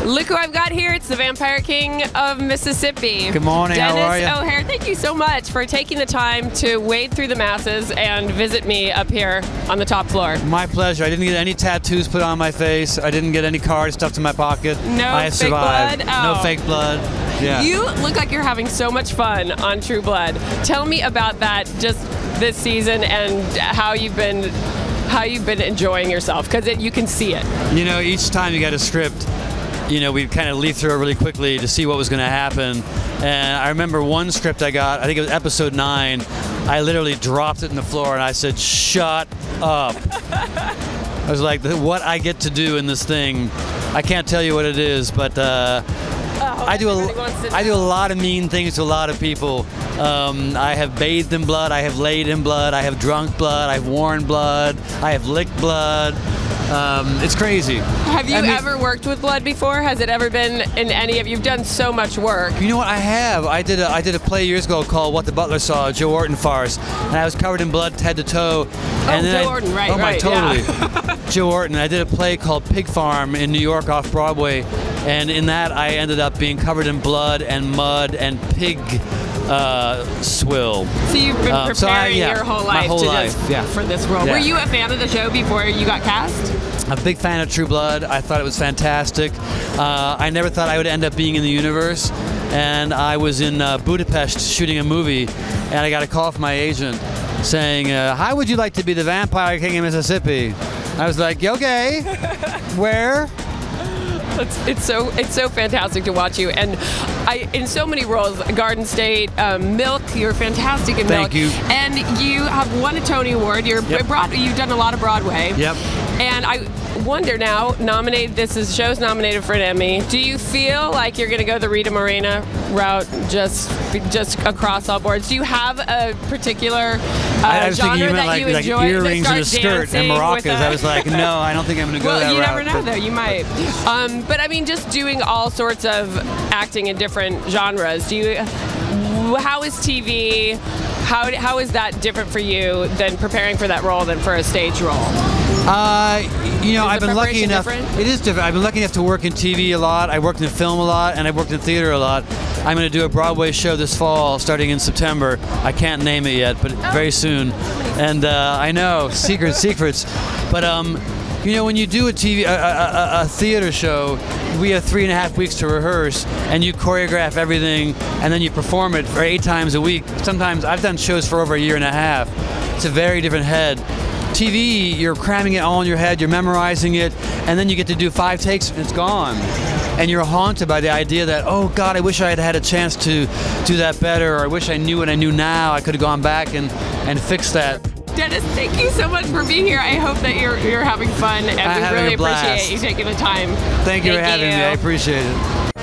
Look who I've got here. It's the Vampire King of Mississippi. Good morning. Dennis How are you? O Hare. Thank you so much for taking the time to wade through the masses and visit me up here on the top floor. My pleasure. I didn't get any tattoos put on my face. I didn't get any cards stuffed in my pocket. No I have fake survived. blood? Oh. No fake blood. Yeah. You look like you're having so much fun on True Blood. Tell me about that just this season and how you've been enjoying yourself, because you can see it. You know, each time you get a script, you know, we kind of leaf through it really quickly to see what was going to happen. And I remember one script I got, I think it was episode 9, I literally dropped it on the floor and I said, "Shut up." I was like, what I get to do in this thing, I can't tell you what it is, but I do a lot of mean things to a lot of people. I have bathed in blood, I have laid in blood, I have drunk blood, I have worn blood, I have licked blood. It's crazy. Have you ever worked with blood before? Has it ever been in any of? You've done so much work. You know what? I have. I did a play years ago called What the Butler Saw, a Joe Orton farce, and I was covered in blood head to toe. And then Joe Orton, right? Oh my, right, totally. Yeah. Joe Orton. I did a play called Pig Farm in New York off Broadway, and in that I ended up being covered in blood and mud and pig swill. So you've been preparing your whole life for this role. Yeah. Were you a fan of the show before you got cast? A big fan of True Blood. I thought it was fantastic. I never thought I would end up being in the universe. And I was in Budapest shooting a movie, and I got a call from my agent saying, "How would you like to be the Vampire King of Mississippi?" I was like, "Okay, where?" It's so fantastic to watch you, and in so many roles. Garden State, Milk. You're fantastic in Milk. Thank you. And you have won a Tony Award. You've done a lot of Broadway. Yep. And I wonder now, show's nominated for an Emmy. Do you feel like you're going to go the Rita Moreno route, just across all boards? Do you have a particular genre that you enjoy? Like earrings and a skirt and maracas. I was like, no, I don't think I'm going to go that route. Well, you never know, though. You might. But I mean, just doing all sorts of acting in different genres. How is TV? How is that different for you than preparing for that role than for a stage role? You know, I've been lucky enough. Different? It is different. I've been lucky enough to work in TV a lot. I worked in film a lot, and I worked in theater a lot. I'm going to do a Broadway show this fall, starting in September. I can't name it yet, but very soon. And I know secrets. But you know, when you do a theater show, we have 3.5 weeks to rehearse, and you choreograph everything, and then you perform it for 8 times a week. Sometimes I've done shows for over a year and a half. It's a very different head. TV, you're cramming it all in your head, you're memorizing it, and then you get to do 5 takes and it's gone. And you're haunted by the idea that, oh God, I wish I had had a chance to do that better, or I wish I knew what I knew now. I could have gone back and fixed that. Dennis, thank you so much for being here. I hope that you're having fun, and we really appreciate you taking the time. Thank you for having me. I appreciate it.